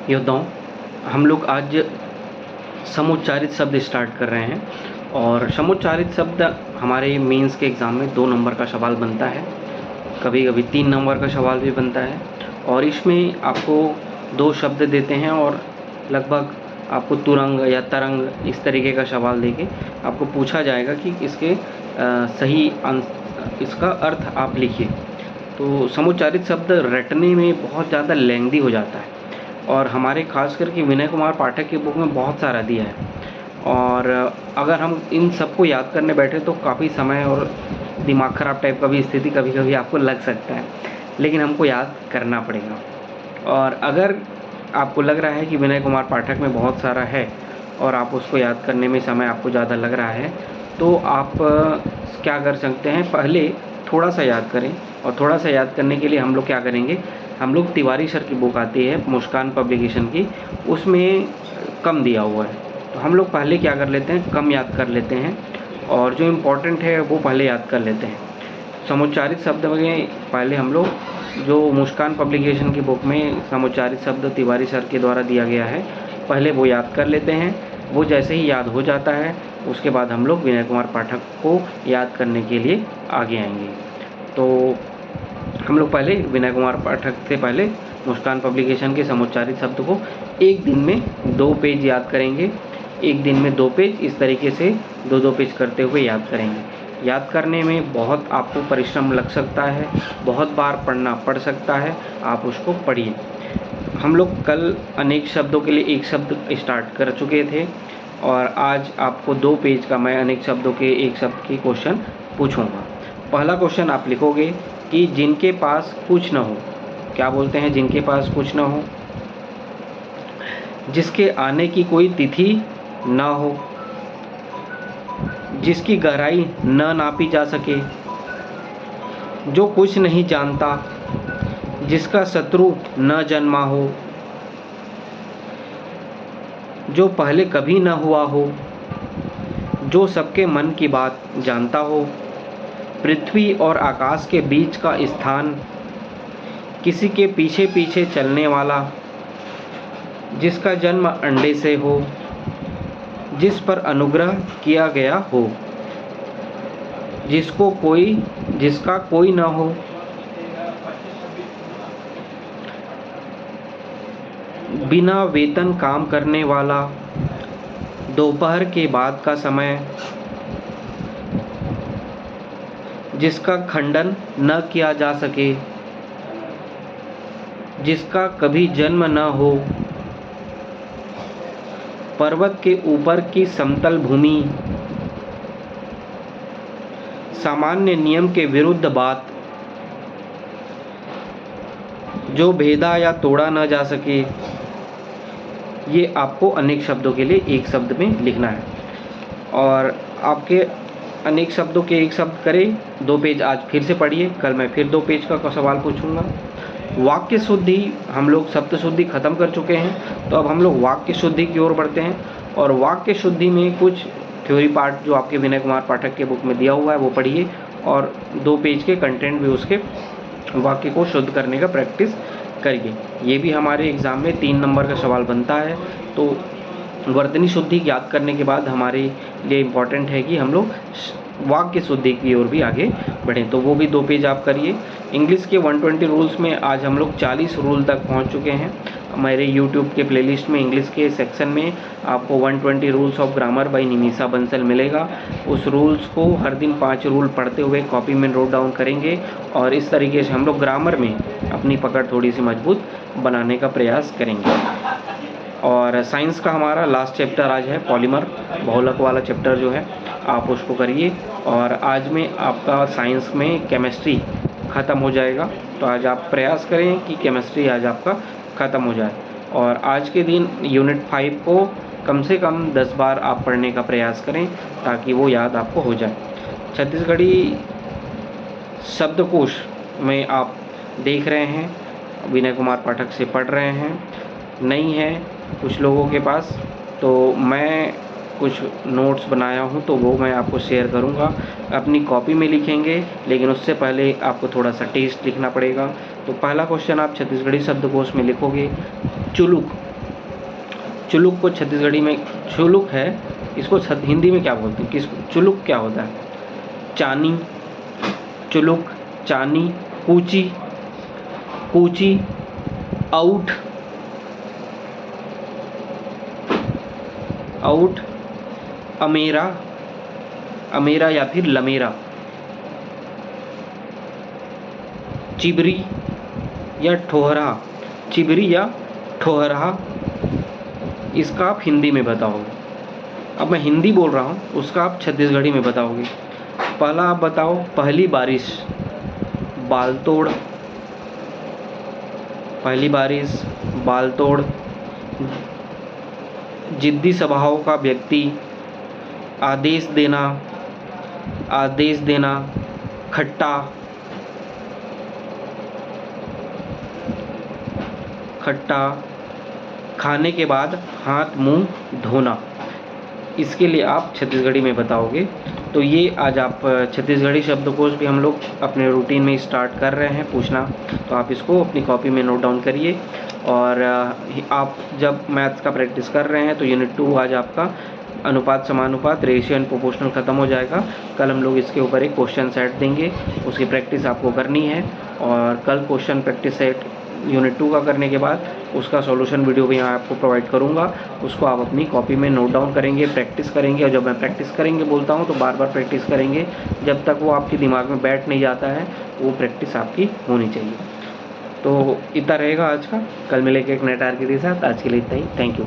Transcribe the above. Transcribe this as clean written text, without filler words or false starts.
योद्धाओं, हम लोग आज समुच्चारित शब्द स्टार्ट कर रहे हैं और समुच्चारित शब्द हमारे मेंस के एग्ज़ाम में 2 नंबर का सवाल बनता है, कभी कभी 3 नंबर का सवाल भी बनता है और इसमें आपको 2 शब्द देते हैं और लगभग आपको तुरंग या तरंग इस तरीके का सवाल देके आपको पूछा जाएगा कि इसके इसका अर्थ आप लिखिए। तो समुच्चारित शब्द रटने में बहुत ज़्यादा लेंदी हो जाता है और हमारे खास करके विनय कुमार पाठक की बुक में बहुत सारा दिया है और अगर हम इन सबको याद करने बैठे तो काफ़ी समय और दिमाग ख़राब टाइप का भी स्थिति कभी कभी आपको लग सकता है, लेकिन हमको याद करना पड़ेगा। और अगर आपको लग रहा है कि विनय कुमार पाठक में बहुत सारा है और आप उसको याद करने में समय आपको ज़्यादा लग रहा है, तो आप क्या कर सकते हैं, पहले थोड़ा सा याद करें और थोड़ा सा याद करने के लिए हम लोग क्या करेंगे, हम लोग तिवारी सर की बुक आती है मुस्कान पब्लिकेशन की, उसमें कम दिया हुआ है, तो हम लोग पहले क्या कर लेते हैं, कम याद कर लेते हैं और जो इम्पोर्टेंट है वो पहले याद कर लेते हैं। समुच्चारित शब्द में पहले हम लोग जो मुस्कान पब्लिकेशन की बुक में समुच्चारित शब्द तिवारी सर के द्वारा दिया गया है, पहले वो याद कर लेते हैं। वो जैसे ही याद हो जाता है उसके बाद हम लोग विनय कुमार पाठक को याद करने के लिए आगे आएंगे। तो हम लोग पहले विनय कुमार पाठक से पहले मुस्कान पब्लिकेशन के समुच्चारित शब्द को एक दिन में 2 पेज याद करेंगे। एक दिन में 2 पेज इस तरीके से 2-2 पेज करते हुए याद करेंगे। याद करने में बहुत आपको परिश्रम लग सकता है, बहुत बार पढ़ना पड़ सकता है, आप उसको पढ़िए। हम लोग कल अनेक शब्दों के लिए एक शब्द स्टार्ट कर चुके थे और आज आपको 2 पेज का मैं अनेक शब्दों के एक शब्द की क्वेश्चन पूछूंगा। पहला क्वेश्चन आप लिखोगे कि जिनके पास कुछ न हो। क्या बोलते हैं, जिनके पास कुछ न हो? जिसके आने की कोई तिथि न हो, जिसकी गहराई न नापी जा सके, जो कुछ नहीं जानता, जिसका शत्रु न जन्मा हो, जो पहले कभी न हुआ हो, जो सबके मन की बात जानता हो, पृथ्वी और आकाश के बीच का स्थान, किसी के पीछे पीछे चलने वाला, जिसका जन्म अंडे से हो, जिस पर अनुग्रह किया गया हो, जिसका कोई न हो, बिना वेतन काम करने वाला, दोपहर के बाद का समय, जिसका खंडन न किया जा सके, जिसका कभी जन्म न हो, पर्वत के ऊपर की समतल भूमि, सामान्य नियम के विरुद्ध बात, जो भेदा या तोड़ा न जा सके। ये आपको अनेक शब्दों के लिए एक शब्द में लिखना है और आपके अनेक शब्दों के एक शब्द करें। 2 पेज आज फिर से पढ़िए, कल मैं फिर 2 पेज का सवाल पूछूंगा। वाक्य शुद्धि, हम लोग शब्द शुद्धि खत्म कर चुके हैं, तो अब हम लोग वाक्य शुद्धि की ओर बढ़ते हैं और वाक्य शुद्धि में कुछ थ्योरी पार्ट जो आपके विनय कुमार पाठक के बुक में दिया हुआ है वो पढ़िए और 2 पेज के कंटेंट भी उसके वाक्य को शुद्ध करने का प्रैक्टिस करिए। ये भी हमारे एग्ज़ाम में 3 नंबर का सवाल बनता है। तो वर्तनी शुद्धि याद करने के बाद हमारे लिए इम्पॉर्टेंट है कि हम लोग वाक्य शुद्धि की ओर भी आगे बढ़ें, तो वो भी 2 पेज आप करिए। इंग्लिश के 120 रूल्स में आज हम लोग 40 रूल तक पहुंच चुके हैं। मेरे यूट्यूब के प्लेलिस्ट में इंग्लिश के सेक्शन में आपको 120 rules of grammar bye Nimisha Bansal मिलेगा। उस रूल्स को हर दिन 5 रूल पढ़ते हुए कॉपी में नोट डाउन करेंगे और इस तरीके से हम लोग ग्रामर में अपनी पकड़ थोड़ी सी मजबूत बनाने का प्रयास करेंगे। और साइंस का हमारा लास्ट चैप्टर आज है पॉलीमर, बहुलक वाला चैप्टर जो है आप उसको करिए और आज में आपका साइंस में केमिस्ट्री ख़त्म हो जाएगा। तो आज आप प्रयास करें कि केमिस्ट्री आज आपका ख़त्म हो जाए और आज के दिन यूनिट 5 को कम से कम 10 बार आप पढ़ने का प्रयास करें ताकि वो याद आपको हो जाए। छत्तीसगढ़ी शब्दकोश में आप देख रहे हैं विनय कुमार पाठक से पढ़ रहे हैं, नहीं है कुछ लोगों के पास, तो मैं कुछ नोट्स बनाया हूँ तो वो मैं आपको शेयर करूँगा। अपनी कॉपी में लिखेंगे लेकिन उससे पहले आपको थोड़ा सा टेस्ट लिखना पड़ेगा। तो पहला क्वेश्चन आप छत्तीसगढ़ी शब्दकोश में लिखोगे चुलुक। चुलुक को छत्तीसगढ़ी में चुलुक है, इसको हिंदी में क्या बोलते हैं? चुलुक क्या होता है? चानी, चुलुक, चानी, कूची, कूची, आउट, आउट, अमेरा, अमेरा या फिर लमेरा, चिबरी या ठोहरा, चिबरी या ठोहरा, इसका आप हिंदी में बताओगे। अब मैं हिंदी बोल रहा हूँ, उसका आप छत्तीसगढ़ी में बताओगे। पहला आप बताओ, पहली बारिश, बालतोड़, पहली बारिश, बालतोड़, जिद्दी स्वभाव का व्यक्ति, आदेश देना, आदेश देना, खट्टा, खट्टा, खाने के बाद हाथ मुंह धोना, इसके लिए आप छत्तीसगढ़ी में बताओगे। तो ये आज आप छत्तीसगढ़ी शब्दकोश भी हम लोग अपने रूटीन में स्टार्ट कर रहे हैं पूछना, तो आप इसको अपनी कॉपी में नोट डाउन करिए। और आप जब मैथ्स का प्रैक्टिस कर रहे हैं तो यूनिट 2 आज आपका अनुपात समानुपात रेशियो एंड प्रोपोर्शनल ख़त्म हो जाएगा। कल हम लोग इसके ऊपर एक क्वेश्चन सेट देंगे, उसकी प्रैक्टिस आपको करनी है। और कल क्वेश्चन प्रैक्टिस सेट यूनिट 2 का करने के बाद उसका सॉल्यूशन वीडियो भी यहाँ आपको प्रोवाइड करूँगा, उसको आप अपनी कॉपी में नोट डाउन करेंगे, प्रैक्टिस करेंगे। और जब मैं प्रैक्टिस करेंगे बोलता हूँ तो बार बार प्रैक्टिस करेंगे, जब तक वो आपके दिमाग में बैठ नहीं जाता है, वो प्रैक्टिस आपकी होनी चाहिए। तो इतना रहेगा आज का, कल मिलेंगे एक नए टारगेट के साथ। आज के लिए इतना ही, थैंक यू।